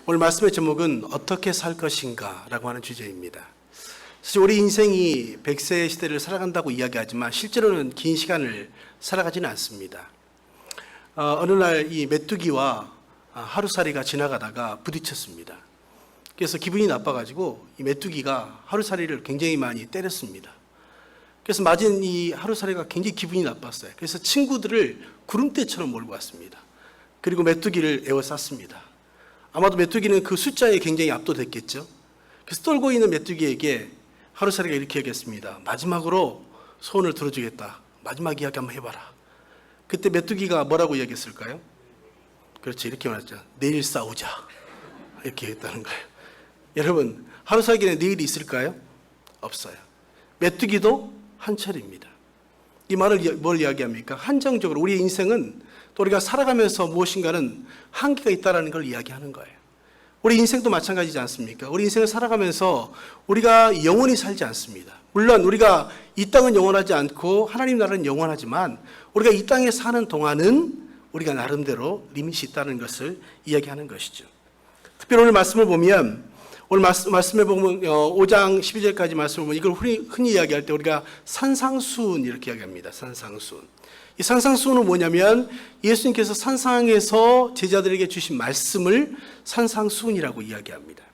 오늘 말씀의 제목은 어떻게 살 것인가 라고 하는 주제입니다. 사실 우리 인생이 100세 시대를 살아간다고 이야기하지만 실제로는 긴 시간을 살아가지는 않습니다. 어느 날 이 메뚜기와 하루살이가 지나가다가 부딪혔습니다. 그래서 기분이 나빠가지고 이 메뚜기가 하루살이를 굉장히 많이 때렸습니다. 그래서 맞은 이 하루살이가 굉장히 기분이 나빴어요. 그래서 친구들을 구름대처럼 몰고 왔습니다. 그리고 메뚜기를 에워쌌습니다. 아마도 메뚜기는 그 숫자에 굉장히 압도됐겠죠. 그래서 떨고 있는 메뚜기에게 하루살이가 이렇게 얘기했습니다. 마지막으로 소원을 들어주겠다. 마지막 이야기 한번 해봐라. 그때 메뚜기가 뭐라고 이야기했을까요? 그렇죠. 이렇게 말했죠. 내일 싸우자. 이렇게 했다는 거예요. 여러분, 하루살이에는 내일이 있을까요? 없어요. 메뚜기도 한철입니다. 이 말을 뭘 이야기합니까? 한정적으로 우리의 인생은 또 우리가 살아가면서 무엇인가는 한계가 있다는 걸 이야기하는 거예요. 우리 인생도 마찬가지지 않습니까? 우리 인생을 살아가면서 우리가 영원히 살지 않습니다. 물론 우리가 이 땅은 영원하지 않고 하나님 나라는 영원하지만 우리가 이 땅에 사는 동안은 우리가 나름대로 리밋이 있다는 것을 이야기하는 것이죠. 특별히 오늘 말씀을 보면 오늘 말씀에 보면 5장 12절까지 말씀을 보면 이걸 흔히 이야기할 때 우리가 산상수훈 이렇게 이야기합니다. 산상수훈. 이 산상수훈은 뭐냐면 예수님께서 산상에서 제자들에게 주신 말씀을 산상수훈이라고 이야기합니다.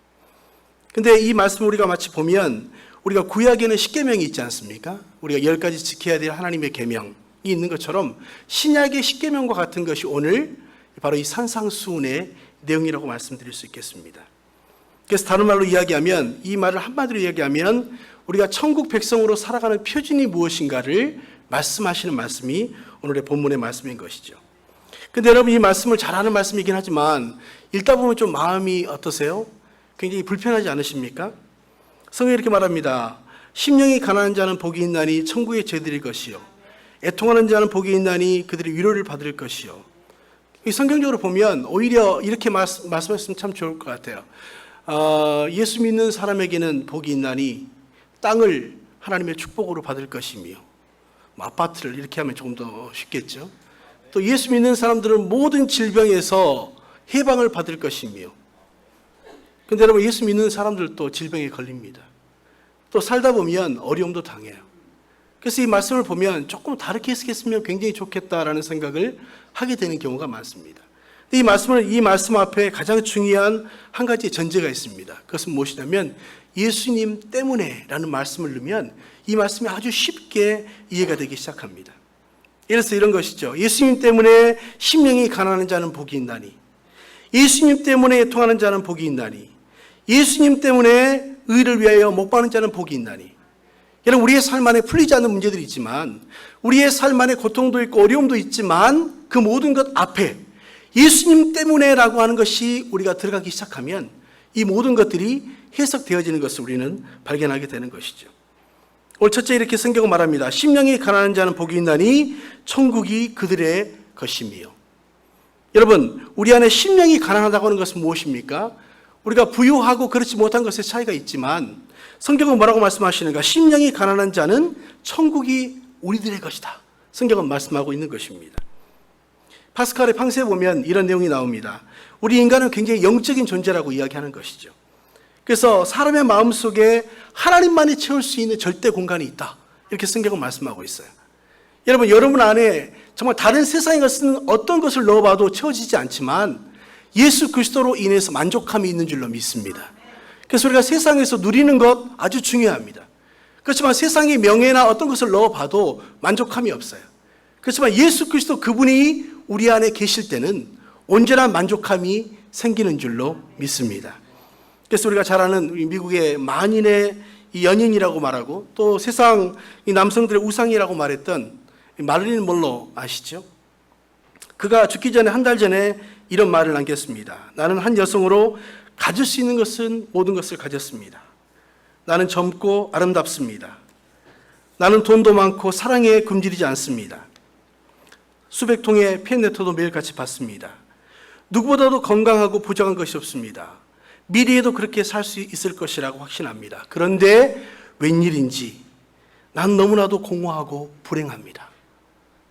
근데 이 말씀을 우리가 마치 보면 우리가 구약에는 10계명이 있지 않습니까? 우리가 10가지 지켜야 될 하나님의 계명이 있는 것처럼 신약의 10계명과 같은 것이 오늘 바로 이 산상수훈의 내용이라고 말씀드릴 수 있겠습니다. 그래서 다른 말로 이야기하면 이 말을 한마디로 이야기하면 우리가 천국 백성으로 살아가는 표준이 무엇인가를 말씀하시는 말씀이 오늘의 본문의 말씀인 것이죠. 근데 여러분 이 말씀을 잘하는 말씀이긴 하지만 읽다 보면 좀 마음이 어떠세요? 굉장히 불편하지 않으십니까? 성경이 이렇게 말합니다. 심령이 가난한 자는 복이 있나니 천국에 죄드릴 것이요 애통하는 자는 복이 있나니 그들이 위로를 받을 것이요. 이 성경적으로 보면 오히려 이렇게 말씀하시면 참 좋을 것 같아요. 예수 믿는 사람에게는 복이 있나니 땅을 하나님의 축복으로 받을 것이며 아파트를 이렇게 하면 조금 더 쉽겠죠. 또 예수 믿는 사람들은 모든 질병에서 해방을 받을 것이며 근데 여러분 예수 믿는 사람들도 질병에 걸립니다. 또 살다 보면 어려움도 당해요. 그래서 이 말씀을 보면 조금 다르게 해석했으면 굉장히 좋겠다라는 생각을 하게 되는 경우가 많습니다. 이 말씀 앞에 가장 중요한 한 가지 전제가 있습니다. 그것은 무엇이냐면 예수님 때문에 라는 말씀을 넣으면 이 말씀이 아주 쉽게 이해가 되기 시작합니다. 예를 들어서 이런 것이죠. 예수님 때문에 심령이 가난한 자는 복이 있나니 예수님 때문에 애통하는 자는 복이 있나니 예수님 때문에 의를 위하여 못 받는 자는 복이 있나니 여러분 우리의 삶 안에 풀리지 않는 문제들이 있지만 우리의 삶 안에 고통도 있고 어려움도 있지만 그 모든 것 앞에 예수님 때문에라고 하는 것이 우리가 들어가기 시작하면 이 모든 것들이 해석되어지는 것을 우리는 발견하게 되는 것이죠. 오늘 첫째 이렇게 성경은 말합니다. 심령이 가난한 자는 복이 있나니 천국이 그들의 것이며. 여러분 우리 안에 심령이 가난하다고 하는 것은 무엇입니까? 우리가 부유하고 그렇지 못한 것의 차이가 있지만 성경은 뭐라고 말씀하시는가? 심령이 가난한 자는 천국이 우리들의 것이다. 성경은 말씀하고 있는 것입니다. 파스칼의 팡세에 보면 이런 내용이 나옵니다. 우리 인간은 굉장히 영적인 존재라고 이야기하는 것이죠. 그래서 사람의 마음속에 하나님만이 채울 수 있는 절대 공간이 있다. 이렇게 성경은 말씀하고 있어요. 여러분 안에 정말 다른 세상에 것은 어떤 것을 넣어봐도 채워지지 않지만 예수 그리스도로 인해서 만족함이 있는 줄로 믿습니다. 그래서 우리가 세상에서 누리는 것 아주 중요합니다. 그렇지만 세상의 명예나 어떤 것을 넣어봐도 만족함이 없어요. 그렇지만 예수 그리스도 그분이 우리 안에 계실 때는 온전한 만족함이 생기는 줄로 믿습니다. 그래서 우리가 잘 아는 미국의 만인의 이 연인이라고 말하고 또 세상 이 남성들의 우상이라고 말했던 마릴린 먼로 아시죠? 그가 죽기 전에 한 달 전에 이런 말을 남겼습니다. 나는 한 여성으로 가질 수 있는 것은 모든 것을 가졌습니다. 나는 젊고 아름답습니다. 나는 돈도 많고 사랑에 굶주리지 않습니다. 수백 통의 팬레터도 매일같이 받습니다. 누구보다도 건강하고 부정한 것이 없습니다. 미래에도 그렇게 살 수 있을 것이라고 확신합니다. 그런데 웬일인지 난 너무나도 공허하고 불행합니다.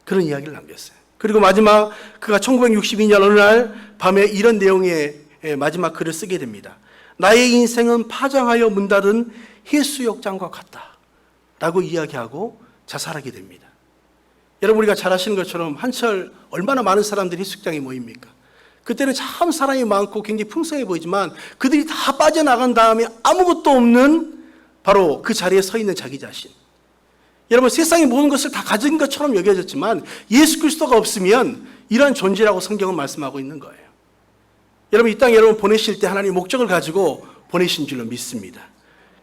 그런 이야기를 남겼어요. 그리고 마지막 그가 1962년 어느 날 밤에 이런 내용의 마지막 글을 쓰게 됩니다. 나의 인생은 파장하여 문 닫은 해수욕장과 같다 라고 이야기하고 자살하게 됩니다. 여러분, 우리가 잘 아시는 것처럼 한철 얼마나 많은 사람들이 해수욕장에 모입니까? 그때는 참 사람이 많고 굉장히 풍성해 보이지만 그들이 다 빠져나간 다음에 아무것도 없는 바로 그 자리에 서 있는 자기 자신. 여러분, 세상의 모든 것을 다 가진 것처럼 여겨졌지만 예수 그리스도가 없으면 이러한 존재라고 성경은 말씀하고 있는 거예요. 여러분, 이 땅에 여러분 보내실 때 하나님 목적을 가지고 보내신 줄로 믿습니다.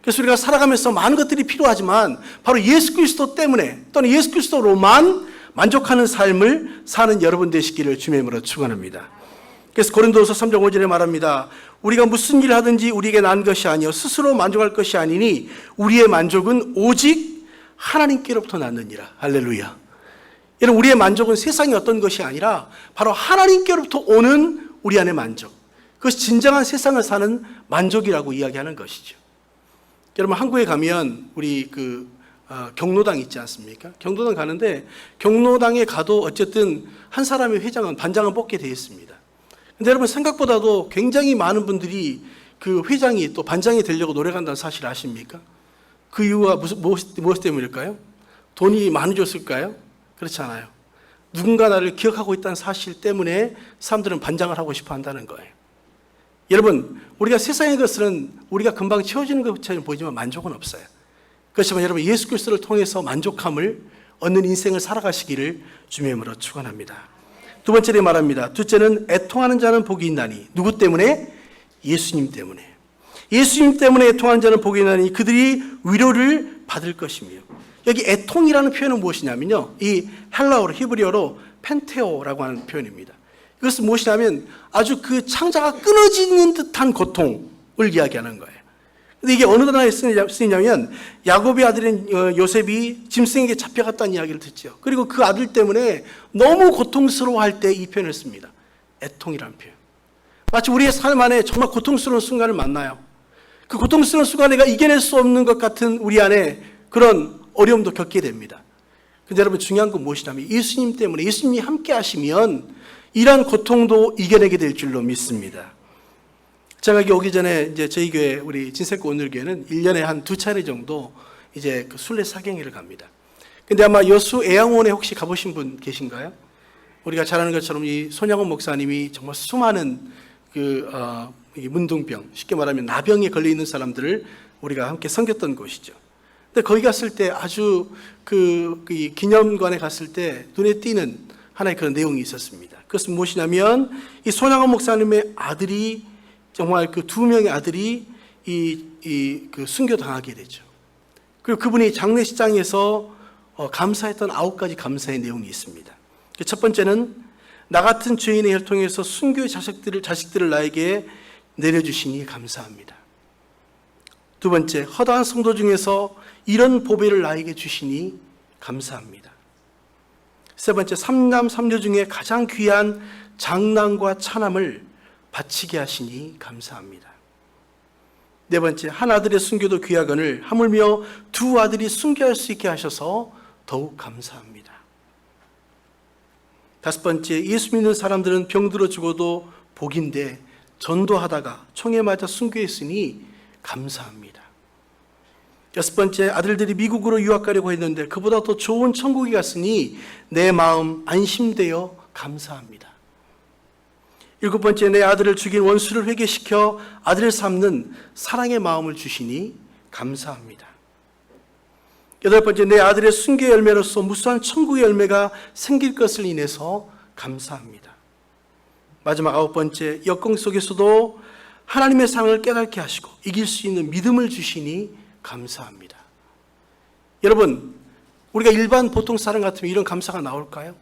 그래서 우리가 살아가면서 많은 것들이 필요하지만 바로 예수 그리스도 때문에 또는 예수 그리스도로만 만족하는 삶을 사는 여러분 되시기를 주님의 이름으로 축원합니다. 그래서 고린도서 3장 5절에 말합니다. 우리가 무슨 일을 하든지 우리에게 난 것이 아니요 스스로 만족할 것이 아니니 우리의 만족은 오직 하나님께로부터 났느니라. 할렐루야. 여러분, 우리의 만족은 세상의 어떤 것이 아니라 바로 하나님께로부터 오는 우리 안의 만족. 그것이 진정한 세상을 사는 만족이라고 이야기하는 것이죠. 여러분, 한국에 가면 우리 경로당 있지 않습니까? 경로당 가는데 경로당에 가도 어쨌든 한 사람의 반장은 뽑게 되어 있습니다. 근데 여러분, 생각보다도 굉장히 많은 분들이 그 회장이 또 반장이 되려고 노력한다는 사실 아십니까? 그 이유가 무엇 때문일까요? 돈이 많아졌을까요? 그렇지 않아요. 누군가 나를 기억하고 있다는 사실 때문에 사람들은 반장을 하고 싶어 한다는 거예요. 여러분, 우리가 세상의 것은 우리가 금방 채워지는 것처럼 보이지만 만족은 없어요. 그렇지만 여러분, 예수 그리스도를 통해서 만족함을 얻는 인생을 살아가시기를 주님의 이름으로 축원합니다. 두 번째로 말합니다. 둘째는 애통하는 자는 복이 있나니. 누구 때문에? 예수님 때문에. 예수님 때문에 애통하는 자는 복이 있나니 그들이 위로를 받을 것이며. 여기 애통이라는 표현은 무엇이냐면요, 이 헬라어로 히브리어로 펜테오라고 하는 표현입니다. 이것은 무엇이냐면 아주 그 창자가 끊어지는 듯한 고통을 이야기하는 거예요. 근데 이게 어느 나라에 쓰이냐면 야곱의 아들인 요셉이 짐승에게 잡혀갔다는 이야기를 듣죠. 그리고 그 아들 때문에 너무 고통스러워할 때 이 표현을 씁니다. 애통이라는 표현. 마치 우리의 삶 안에 정말 고통스러운 순간을 만나요. 그 고통스러운 순간에 내가 이겨낼 수 없는 것 같은 우리 안에 그런 어려움도 겪게 됩니다. 근데 여러분, 중요한 건 무엇이냐면 예수님 때문에, 예수님이 함께 하시면 이러한 고통도 이겨내게 될 줄로 믿습니다. 제가 여기 오기 전에 이제 저희 교회, 우리 진세코 오늘교회는 1년에 한 2차례 정도 이제 그 순례 사경회를 갑니다. 근데 아마 여수 애양원에 혹시 가보신 분 계신가요? 우리가 잘 아는 것처럼 이 손양원 목사님이 정말 수많은 문둥병, 쉽게 말하면 나병에 걸려 있는 사람들을 우리가 함께 섬겼던 곳이죠. 근데 거기 갔을 때 아주 그 기념관에 갔을 때 눈에 띄는 하나의 그런 내용이 있었습니다. 그것은 무엇이냐면 이 손양원 목사님의 아들이 정말 그 2명의 아들이 그 순교당하게 되죠. 그리고 그분이 장례식장에서 감사했던 9가지 감사의 내용이 있습니다. 첫 번째는 나 같은 죄인의 혈통에서 순교의 자식들을 나에게 내려주시니 감사합니다. 두 번째, 허다한 성도 중에서 이런 보배를 나에게 주시니 감사합니다. 세 번째, 삼남 삼녀 중에 가장 귀한 장남과 차남을 바치게 하시니 감사합니다. 네 번째, 한 아들의 순교도 귀하거늘 하물며 2 아들이 순교할 수 있게 하셔서 더욱 감사합니다. 5번째, 예수 믿는 사람들은 병들어 죽어도 복인데 전도하다가 총에 맞아 순교했으니 감사합니다. 6번째, 아들들이 미국으로 유학 가려고 했는데 그보다 더 좋은 천국에 갔으니 내 마음 안심되어 감사합니다. 7번째, 내 아들을 죽인 원수를 회개시켜 아들을 삼는 사랑의 마음을 주시니 감사합니다. 8번째, 내 아들의 순교의 열매로서 무수한 천국의 열매가 생길 것을 인해서 감사합니다. 마지막 9번째, 역경 속에서도 하나님의 사랑을 깨닫게 하시고 이길 수 있는 믿음을 주시니 감사합니다. 여러분, 우리가 일반 보통 사람 같으면 이런 감사가 나올까요?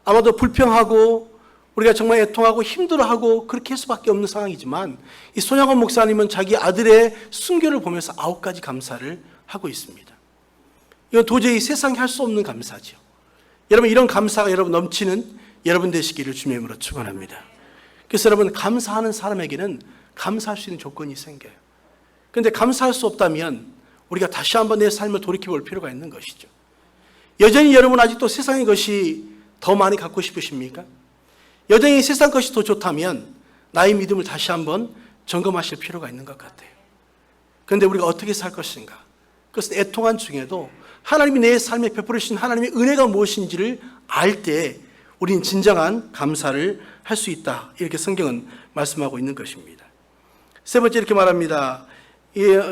아마도 불평하고 우리가 정말 애통하고 힘들어하고 그렇게 할 수밖에 없는 상황이지만 이 손양원 목사님은 자기 아들의 순교를 보면서 9가지 감사를 하고 있습니다. 이건 도저히 세상에 할 수 없는 감사죠. 여러분, 이런 감사가 여러분 넘치는 여러분 되시기를 주님의 이름으로 축원합니다. 그래서 여러분, 감사하는 사람에게는 감사할 수 있는 조건이 생겨요. 그런데 감사할 수 없다면 우리가 다시 한번 내 삶을 돌이켜볼 필요가 있는 것이죠. 여전히 여러분 아직도 세상의 것이 더 많이 갖고 싶으십니까? 여전히 세상 것이 더 좋다면 나의 믿음을 다시 한번 점검하실 필요가 있는 것 같아요. 그런데 우리가 어떻게 살 것인가? 그것은 애통한 중에도 하나님이 내 삶에 베풀으신 하나님의 은혜가 무엇인지를 알 때 우리는 진정한 감사를 할 수 있다. 이렇게 성경은 말씀하고 있는 것입니다. 세 번째 이렇게 말합니다.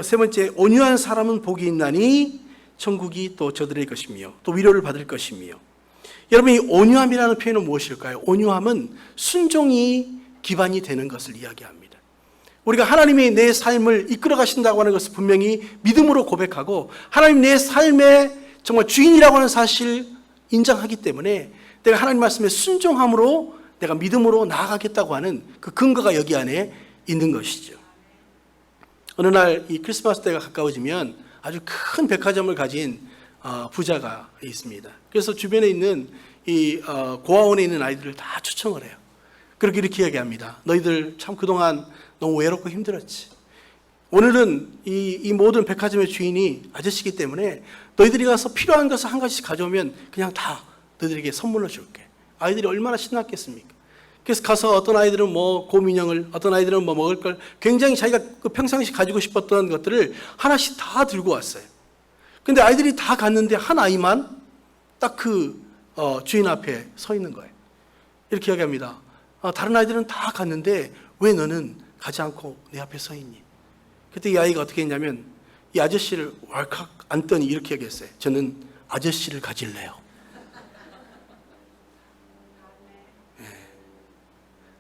세 번째, 온유한 사람은 복이 있나니 천국이 또 저들의 것이며 또 위로를 받을 것이며. 여러분, 이 온유함이라는 표현은 무엇일까요? 온유함은 순종이 기반이 되는 것을 이야기합니다. 우리가 하나님이 내 삶을 이끌어 가신다고 하는 것을 분명히 믿음으로 고백하고 하나님 내 삶의 정말 주인이라고 하는 사실을 인정하기 때문에 내가 하나님 말씀에 순종함으로 내가 믿음으로 나아가겠다고 하는 그 근거가 여기 안에 있는 것이죠. 어느 날 이 크리스마스 때가 가까워지면 아주 큰 백화점을 가진 부자가 있습니다. 그래서 주변에 있는 이 고아원에 있는 아이들을 다 초청을 해요. 그렇게 이렇게 이야기합니다. 너희들 참 그동안 너무 외롭고 힘들었지. 오늘은 이 모든 백화점의 주인이 아저씨이기 때문에 너희들이 가서 필요한 것을 한 가지씩 가져오면 그냥 다 너희들에게 선물로 줄게. 아이들이 얼마나 신났겠습니까? 그래서 가서 어떤 아이들은 뭐 곰인형을, 어떤 아이들은 뭐 먹을 걸 굉장히 자기가 평상시 가지고 싶었던 것들을 하나씩 다 들고 왔어요. 근데 아이들이 다 갔는데 한 아이만 딱 그 주인 앞에 서 있는 거예요. 이렇게 이야기합니다. 다른 아이들은 다 갔는데 왜 너는 가지 않고 내 앞에 서 있니? 그때 이 아이가 어떻게 했냐면 이 아저씨를 왈칵 안더니 이렇게 얘기했어요. 저는 아저씨를 가질래요. 네.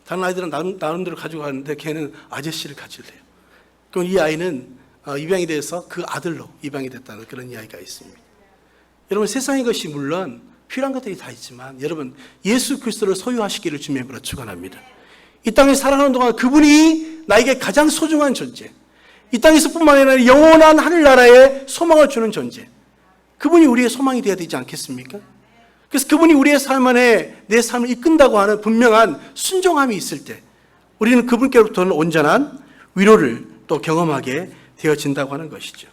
다른 아이들은 나름대로 가지고 가는데 걔는 아저씨를 가질래요. 그럼 이 아이는 입양이 돼서 그 아들로 입양이 됐다는 그런 이야기가 있습니다. 여러분, 세상의 것이 물론 필요한 것들이 다 있지만 여러분, 예수 그리스도를 소유하시기를 주님으로 축원합니다. 이 땅에 살아가는 동안 그분이 나에게 가장 소중한 존재, 이 땅에서뿐만 아니라 영원한 하늘나라에 소망을 주는 존재, 그분이 우리의 소망이 되어야 되지 않겠습니까? 그래서 그분이 우리의 삶 안에 내 삶을 이끈다고 하는 분명한 순종함이 있을 때 우리는 그분께로부터는 온전한 위로를 또 경험하게 되어진다고 하는 것이죠.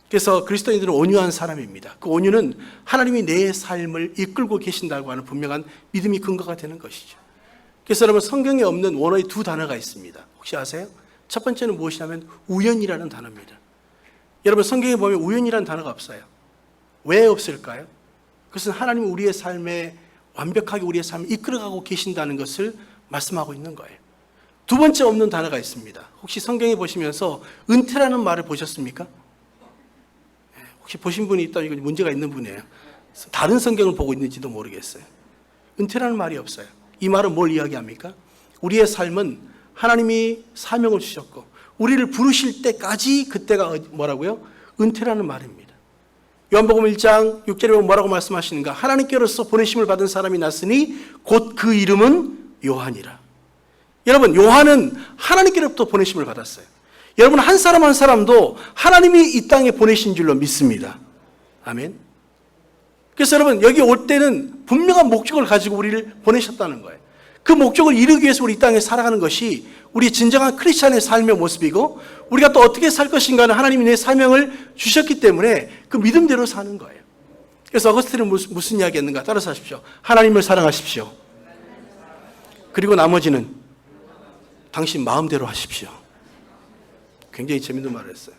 그래서 그리스도인들은 온유한 사람입니다. 그 온유는 하나님이 내 삶을 이끌고 계신다고 하는 분명한 믿음이 근거가 되는 것이죠. 그래서 여러분, 성경에 없는 원어의 두 단어가 있습니다. 혹시 아세요? 첫 번째는 무엇이냐면 우연이라는 단어입니다. 여러분, 성경에 보면 우연이라는 단어가 없어요. 왜 없을까요? 그것은 하나님이 우리의 삶에 완벽하게 우리의 삶을 이끌어가고 계신다는 것을 말씀하고 있는 거예요. 두 번째 없는 단어가 있습니다. 혹시 성경에 보시면서 은퇴라는 말을 보셨습니까? 혹시 보신 분이 있다면 이거 문제가 있는 분이에요. 다른 성경을 보고 있는지도 모르겠어요. 은퇴라는 말이 없어요. 이 말은 뭘 이야기합니까? 우리의 삶은 하나님이 사명을 주셨고 우리를 부르실 때까지 그때가 뭐라고요? 은퇴라는 말입니다. 요한복음 1장 6절에 보면 뭐라고 말씀하시는가? 하나님께로서 보내심을 받은 사람이 났으니 곧 그 이름은 요한이라. 여러분, 요한은 하나님께로부터 보내심을 받았어요. 여러분, 한 사람 한 사람도 하나님이 이 땅에 보내신 줄로 믿습니다. 아멘. 그래서 여러분, 여기 올 때는 분명한 목적을 가지고 우리를 보내셨다는 거예요. 그 목적을 이루기 위해서 우리 이 땅에 살아가는 것이 우리 진정한 크리스찬의 삶의 모습이고 우리가 또 어떻게 살 것인가는 하나님이 내 사명을 주셨기 때문에 그 믿음대로 사는 거예요. 그래서 어거스틴은 무슨 이야기 했는가? 따라서 하십시오. 하나님을 사랑하십시오. 그리고 나머지는 당신 마음대로 하십시오. 굉장히 재밌는 말을 했어요.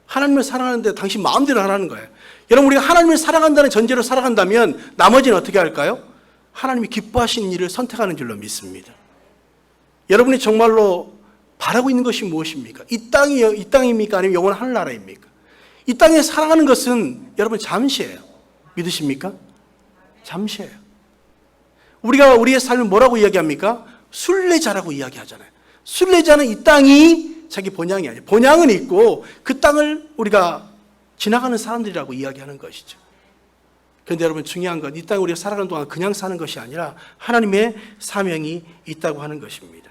하나님을 사랑하는데 당신 마음대로 하라는 거예요. 여러분, 우리가 하나님을 사랑한다는 전제로 살아간다면 나머지는 어떻게 할까요? 하나님이 기뻐하시는 일을 선택하는 줄로 믿습니다. 여러분이 정말로 바라고 있는 것이 무엇입니까? 이 땅입니까? 아니면 영원한 하늘나라입니까? 이 땅에 살아가는 것은 여러분 잠시예요. 믿으십니까? 잠시예요. 우리가 우리의 삶을 뭐라고 이야기합니까? 순례자라고 이야기하잖아요. 순례자는 이 땅이 자기 본향이 아니에요. 본향은 있고 그 땅을 우리가 지나가는 사람들이라고 이야기하는 것이죠. 그런데 여러분, 중요한 건 이 땅에 우리가 살아가는 동안 그냥 사는 것이 아니라 하나님의 사명이 있다고 하는 것입니다.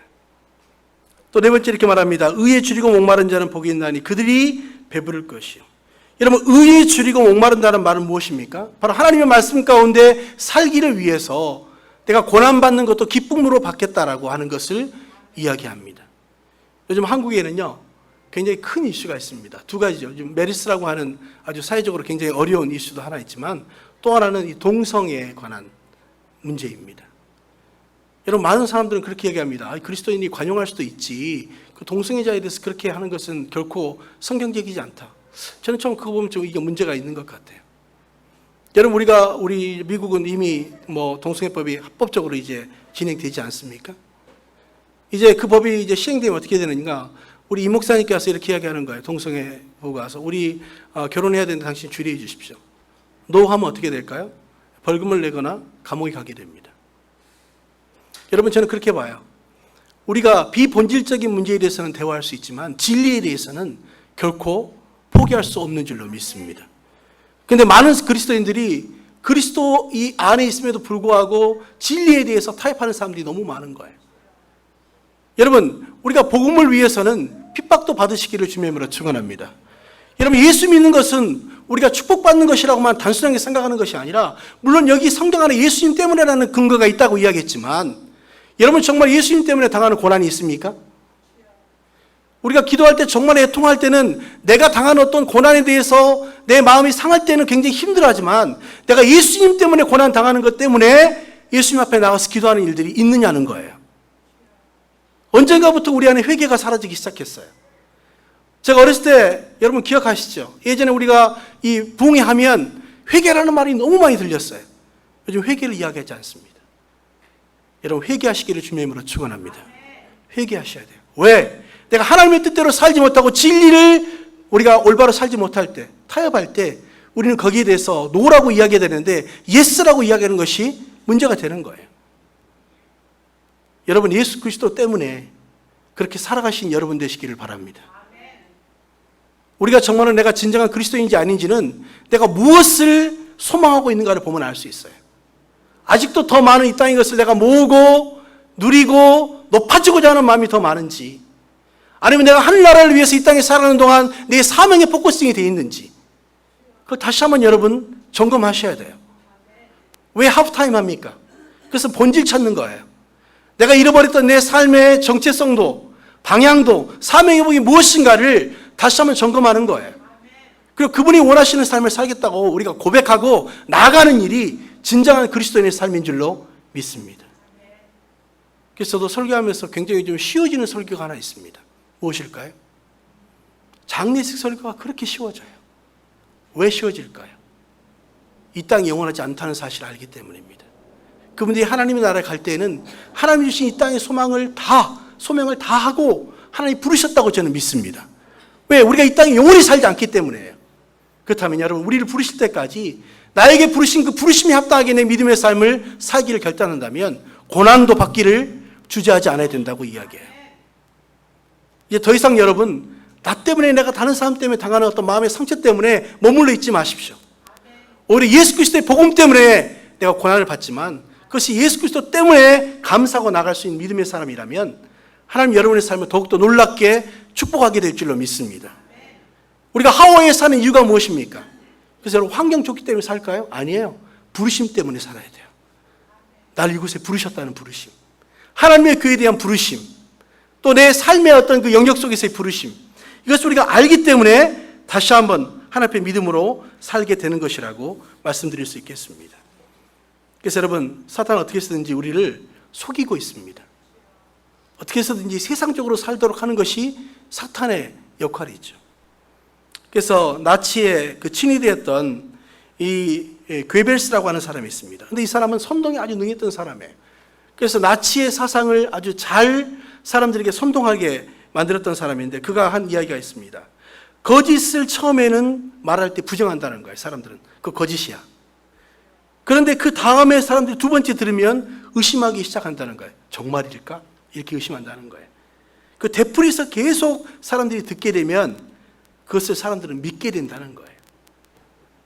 또 네 번째 이렇게 말합니다. 의에 줄이고 목마른 자는 복이 있나니 그들이 배부를 것이요. 여러분, 의에 줄이고 목마른다는 말은 무엇입니까? 바로 하나님의 말씀 가운데 살기를 위해서 내가 고난받는 것도 기쁨으로 받겠다라고 하는 것을 이야기합니다. 요즘 한국에는요, 굉장히 큰 이슈가 있습니다. 두 가지죠. 지금 메리스라고 하는 아주 사회적으로 굉장히 어려운 이슈도 하나 있지만 또 하나는 이 동성애에 관한 문제입니다. 여러분, 많은 사람들은 그렇게 얘기합니다. 그리스도인이 관용할 수도 있지, 그 동성애자에 대해서 그렇게 하는 것은 결코 성경적이지 않다. 저는 처음 그거 보면 좀 이게 문제가 있는 것 같아요. 여러분, 우리 미국은 이미 동성애법이 합법적으로 이제 진행되지 않습니까? 이제 그 법이 이제 시행되면 어떻게 되느냐? 우리 이 목사님께서 이렇게 이야기하는 거예요. 동성애 보고 와서 우리 결혼해야 되는데 당신 주의해 주십시오. 노 하면 어떻게 될까요? 벌금을 내거나 감옥에 가게 됩니다. 여러분, 저는 그렇게 봐요. 우리가 비본질적인 문제에 대해서는 대화할 수 있지만 진리에 대해서는 결코 포기할 수 없는 줄로 믿습니다. 그런데 많은 그리스도인들이 그리스도 이 안에 있음에도 불구하고 진리에 대해서 타협하는 사람들이 너무 많은 거예요. 여러분, 우리가 복음을 위해서는 핍박도 받으시기를 주님의 이름으로 축원합니다. 여러분, 예수 믿는 것은 우리가 축복받는 것이라고만 단순하게 생각하는 것이 아니라, 물론 여기 성경 안에 예수님 때문에라는 근거가 있다고 이야기했지만, 여러분 정말 예수님 때문에 당하는 고난이 있습니까? 우리가 기도할 때, 정말 애통할 때는 내가 당하는 어떤 고난에 대해서 내 마음이 상할 때는 굉장히 힘들어하지만, 내가 예수님 때문에 고난 당하는 것 때문에 예수님 앞에 나가서 기도하는 일들이 있느냐는 거예요. 언젠가부터 우리 안에 회개가 사라지기 시작했어요. 제가 어렸을 때 여러분 기억하시죠? 예전에 우리가 이 부흥회 하면 회개라는 말이 너무 많이 들렸어요. 요즘 회개를 이야기하지 않습니다. 여러분, 회개하시기를 주님의 이름으로 축원합니다. 회개하셔야 돼요. 왜? 내가 하나님의 뜻대로 살지 못하고 진리를 우리가 올바로 살지 못할 때, 타협할 때 우리는 거기에 대해서 노라고 이야기해야 되는데 예스라고 이야기하는 것이 문제가 되는 거예요. 여러분, 예수 그리스도 때문에 그렇게 살아가신 여러분 되시기를 바랍니다. 우리가 정말로 내가 진정한 그리스도인지 아닌지는 내가 무엇을 소망하고 있는가를 보면 알 수 있어요. 아직도 더 많은 이 땅의 것을 내가 모으고 누리고 높아지고자 하는 마음이 더 많은지, 아니면 내가 하늘나라를 위해서 이 땅에 살아가는 동안 내 사명에 포커싱이 되어 있는지, 그걸 다시 한번 여러분 점검하셔야 돼요. 왜 하프타임 합니까? 그래서 본질 찾는 거예요. 내가 잃어버렸던 내 삶의 정체성도, 방향도, 사명의 복이 무엇인가를 다시 한번 점검하는 거예요. 그리고 그분이 원하시는 삶을 살겠다고 우리가 고백하고 나아가는 일이 진정한 그리스도인의 삶인 줄로 믿습니다. 그래서 저도 설교하면서 굉장히 좀 쉬워지는 설교가 하나 있습니다. 무엇일까요? 장례식 설교가 그렇게 쉬워져요. 왜 쉬워질까요? 이 땅이 영원하지 않다는 사실을 알기 때문입니다. 그분들이 하나님의 나라에 갈 때에는 하나님이 주신 이 땅의 소명을 다 하고 하나님이 부르셨다고 저는 믿습니다. 왜? 우리가 이 땅에 영원히 살지 않기 때문이에요. 그렇다면 여러분, 우리를 부르실 때까지 나에게 부르신 그 부르심에 합당하게 내 믿음의 삶을 살기를 결단한다면 고난도 받기를 주저하지 않아야 된다고 이야기해요. 이제 더 이상 여러분, 나 때문에, 내가 다른 사람 때문에 당하는 어떤 마음의 상처 때문에 머물러 있지 마십시오. 오히려 예수 그리스도의 복음 때문에 내가 고난을 받지만 그것이 예수 그리스도 때문에 감사하고 나갈 수 있는 믿음의 사람이라면 하나님 여러분의 삶을 더욱더 놀랍게 축복하게 될 줄로 믿습니다. 우리가 하와이에 사는 이유가 무엇입니까? 그래서 여러분, 환경 좋기 때문에 살까요? 아니에요. 부르심 때문에 살아야 돼요. 나를 이곳에 부르셨다는 부르심, 하나님의 교회에 대한 부르심, 또 내 삶의 어떤 그 영역 속에서의 부르심, 이것을 우리가 알기 때문에 다시 한번 하나님의 믿음으로 살게 되는 것이라고 말씀드릴 수 있겠습니다. 그래서 여러분, 사탄은 어떻게 해서든지 우리를 속이고 있습니다. 어떻게 해서든지 세상적으로 살도록 하는 것이 사탄의 역할이죠. 그래서 나치의 그 친위대였던 이 괴벨스라고 하는 사람이 있습니다. 근데 이 사람은 선동에 아주 능했던 사람이에요. 그래서 나치의 사상을 아주 잘 사람들에게 선동하게 만들었던 사람인데, 그가 한 이야기가 있습니다. 거짓을 처음에는 말할 때 부정한다는 거예요. 사람들은 그 거짓이야. 그런데 그 다음에 사람들이 두 번째 들으면 의심하기 시작한다는 거예요. 정말일까? 이렇게 의심한다는 거예요. 그 되풀이해서 계속 사람들이 듣게 되면 그것을 사람들은 믿게 된다는 거예요.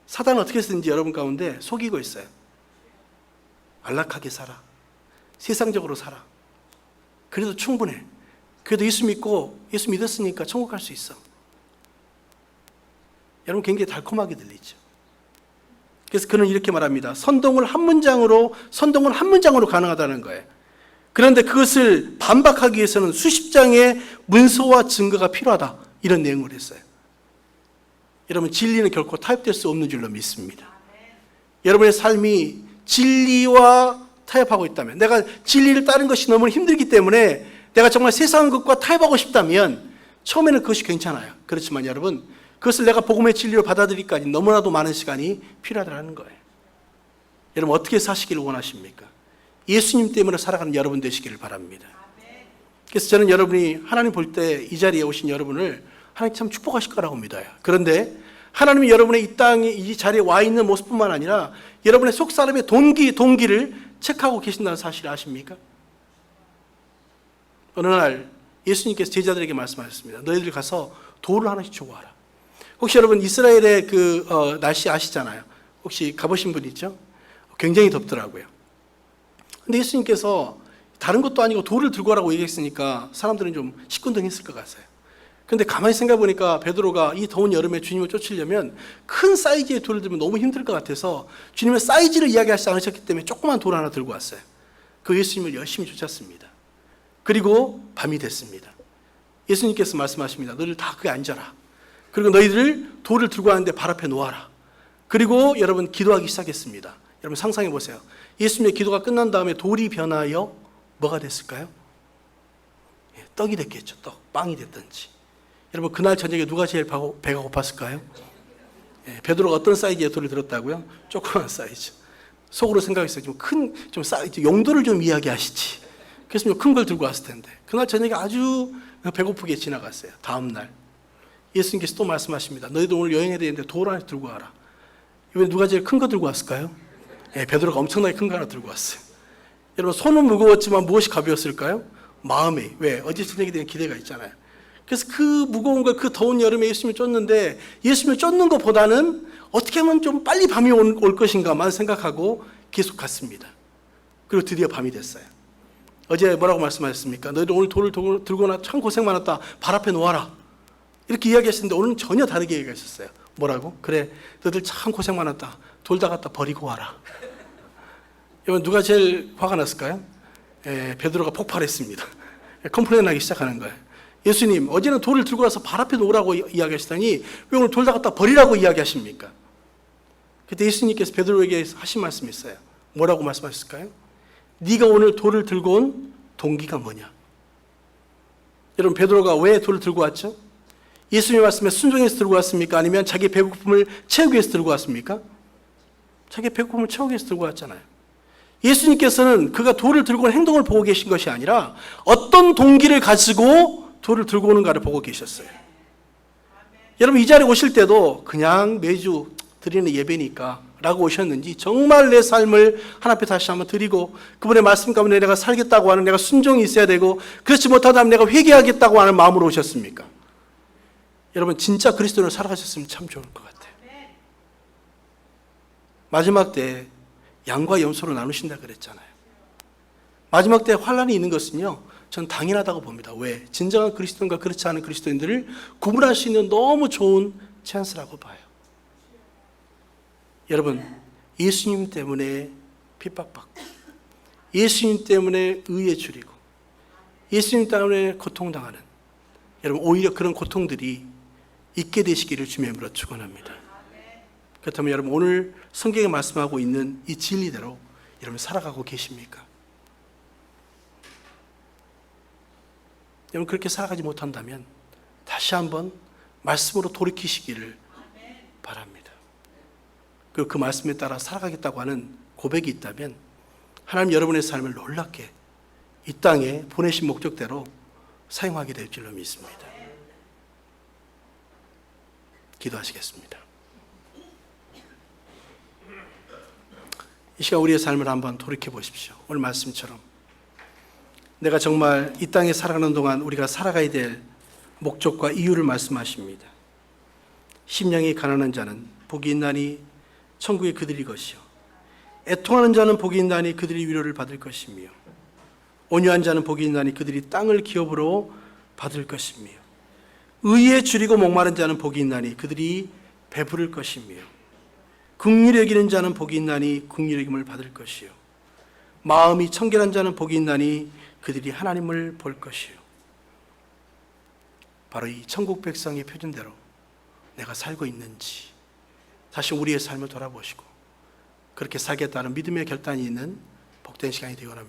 사단은 어떻게 쓰든지 여러분 가운데 속이고 있어요. 안락하게 살아. 세상적으로 살아. 그래도 충분해. 그래도 예수 믿고, 예수 믿었으니까 천국 갈 수 있어. 여러분, 굉장히 달콤하게 들리죠. 그래서 그는 이렇게 말합니다. 선동은 한 문장으로 가능하다는 거예요. 그런데 그것을 반박하기 위해서는 수십 장의 문서와 증거가 필요하다, 이런 내용을 했어요. 여러분, 진리는 결코 타협될 수 없는 줄로 믿습니다. 여러분의 삶이 진리와 타협하고 있다면, 내가 진리를 따르는 것이 너무 힘들기 때문에 내가 정말 세상 것과 타협하고 싶다면 처음에는 그것이 괜찮아요. 그렇지만 여러분, 그것을 내가 복음의 진리로 받아들이기까지 너무나도 많은 시간이 필요하다는 거예요. 여러분, 어떻게 사시기를 원하십니까? 예수님 때문에 살아가는 여러분 되시기를 바랍니다. 그래서 저는 여러분이 하나님 볼 때 이 자리에 오신 여러분을 하나님 참 축복하실 거라고 믿어요. 그런데 하나님이 여러분의 이 땅에 이 자리에 와 있는 모습뿐만 아니라 여러분의 속 사람의 동기를 체크하고 계신다는 사실을 아십니까? 어느 날 예수님께서 제자들에게 말씀하셨습니다. 너희들 가서 돌을 하나씩 주고 와라. 혹시 여러분 이스라엘의 날씨 아시잖아요. 혹시 가보신 분 있죠? 굉장히 덥더라고요. 근데 예수님께서 다른 것도 아니고 돌을 들고 가라고 얘기했으니까 사람들은 좀 시큰둥했을 것 같아요. 근데 가만히 생각해 보니까 베드로가 이 더운 여름에 주님을 쫓으려면 큰 사이즈의 돌을 들면 너무 힘들 것 같아서 주님의 사이즈를 이야기하지 않으셨기 때문에 조그만 돌 하나 들고 왔어요. 그 예수님을 열심히 쫓았습니다. 그리고 밤이 됐습니다. 예수님께서 말씀하십니다. 너희들 다 거기 앉아라. 그리고 너희들 돌을 들고 왔는데 발 앞에 놓아라. 그리고 여러분 기도하기 시작했습니다. 여러분 상상해 보세요. 예수님의 기도가 끝난 다음에 돌이 변하여 뭐가 됐을까요? 떡이 됐겠죠. 떡, 빵이 됐든지. 여러분 그날 저녁에 누가 제일 배가 고팠을까요? 베드로가 어떤 사이즈의 돌을 들었다고요? 조그만 사이즈. 속으로 생각했어요. 좀 사이즈, 용도를 좀 이야기하시지. 그래서 좀 큰 걸 들고 왔을 텐데. 그날 저녁에 아주 배고프게 지나갔어요. 다음 날 예수님께서 또 말씀하십니다. 너희도 오늘 여행해야 되는데 돌 하나 들고 와라. 이번에 누가 제일 큰 거 들고 왔을까요? 베드로가 엄청나게 큰 거 하나 들고 왔어요. 여러분 손은 무거웠지만 무엇이 가벼웠을까요? 마음이. 왜? 어제 저녁에 대한 기대가 있잖아요. 그래서 그 무거운 걸 그 더운 여름에 예수님을 쫓는데 예수님을 쫓는 것보다는 어떻게 하면 좀 빨리 밤이 올 것인가만 생각하고 계속 갔습니다. 그리고 드디어 밤이 됐어요. 어제 뭐라고 말씀하셨습니까? 너희들 오늘 돌을 들고 나 참 고생 많았다. 발 앞에 놓아라. 이렇게 이야기하셨는데 오늘은 전혀 다르게 얘기하셨어요. 뭐라고? 그래, 너희들 참 고생 많았다. 돌 다 갖다 버리고 와라. 여러분 누가 제일 화가 났을까요? 베드로가 폭발했습니다. 컴플레인하기 시작하는 거예요. 예수님, 어제는 돌을 들고 와서 발 앞에 놓으라고 이야기하시더니 왜 오늘 돌 다 갖다 버리라고 이야기하십니까? 그때 예수님께서 베드로에게 하신 말씀이 있어요. 뭐라고 말씀하셨을까요? 네가 오늘 돌을 들고 온 동기가 뭐냐? 여러분 베드로가 왜 돌을 들고 왔죠? 예수님의 말씀에 순종해서 들고 왔습니까? 아니면 자기 배고픔을 채우기 위해서 들고 왔습니까? 자기 배고픔을 채우기 위해서 들고 왔잖아요. 예수님께서는 그가 돌을 들고 온 행동을 보고 계신 것이 아니라 어떤 동기를 가지고 돌을 들고 오는가를 보고 계셨어요. 여러분 이 자리에 오실 때도 그냥 매주 드리는 예배니까 라고 오셨는지 정말 내 삶을 하나님 앞에 다시 한번 드리고 그분의 말씀 가운데 내가 살겠다고 하는 내가 순종이 있어야 되고 그렇지 못하다면 내가 회개하겠다고 하는 마음으로 오셨습니까? 여러분 진짜 그리스도를 살아가셨으면 참 좋을 것 같아요. 마지막 때 양과 염소로 나누신다 그랬잖아요. 마지막 때 환란이 있는 것은요 전 당연하다고 봅니다. 왜? 진정한 그리스도인과 그렇지 않은 그리스도인들을 구분할 수 있는 너무 좋은 찬스라고 봐요. 여러분 예수님 때문에 핍박받고 예수님 때문에 의에 줄이고 예수님 때문에 고통당하는 여러분 오히려 그런 고통들이 있게 되시기를 주님의 이름으로 축원합니다. 그렇다면 여러분 오늘 성경에 말씀하고 있는 이 진리대로 여러분 살아가고 계십니까? 여러분 그렇게 살아가지 못한다면 다시 한번 말씀으로 돌이키시기를 바랍니다. 그리고 그 말씀에 따라 살아가겠다고 하는 고백이 있다면 하나님 여러분의 삶을 놀랍게 이 땅에 보내신 목적대로 사용하게 될 줄로 믿습니다. 기도하시겠습니다. 이 시간 우리의 삶을 한번 돌이켜 보십시오. 오늘 말씀처럼 내가 정말 이 땅에 살아가는 동안 우리가 살아가야 될 목적과 이유를 말씀하십니다. 심령이 가난한 자는 복이 있나니 천국이 그들이 것이요 애통하는 자는 복이 있나니 그들이 위로를 받을 것이며 온유한 자는 복이 있나니 그들이 땅을 기업으로 받을 것이며 의에 줄이고 목마른 자는 복이 있나니 그들이 배부를 것이며 긍휼히 여기는 자는 복이 있나니 긍휼히 여김을 받을 것이요 마음이 청결한 자는 복이 있나니 그들이 하나님을 볼 것이요. 바로 이 천국 백성의 표준대로 내가 살고 있는지 다시 우리의 삶을 돌아보시고 그렇게 살겠다는 믿음의 결단이 있는 복된 시간이 되기 원합니다.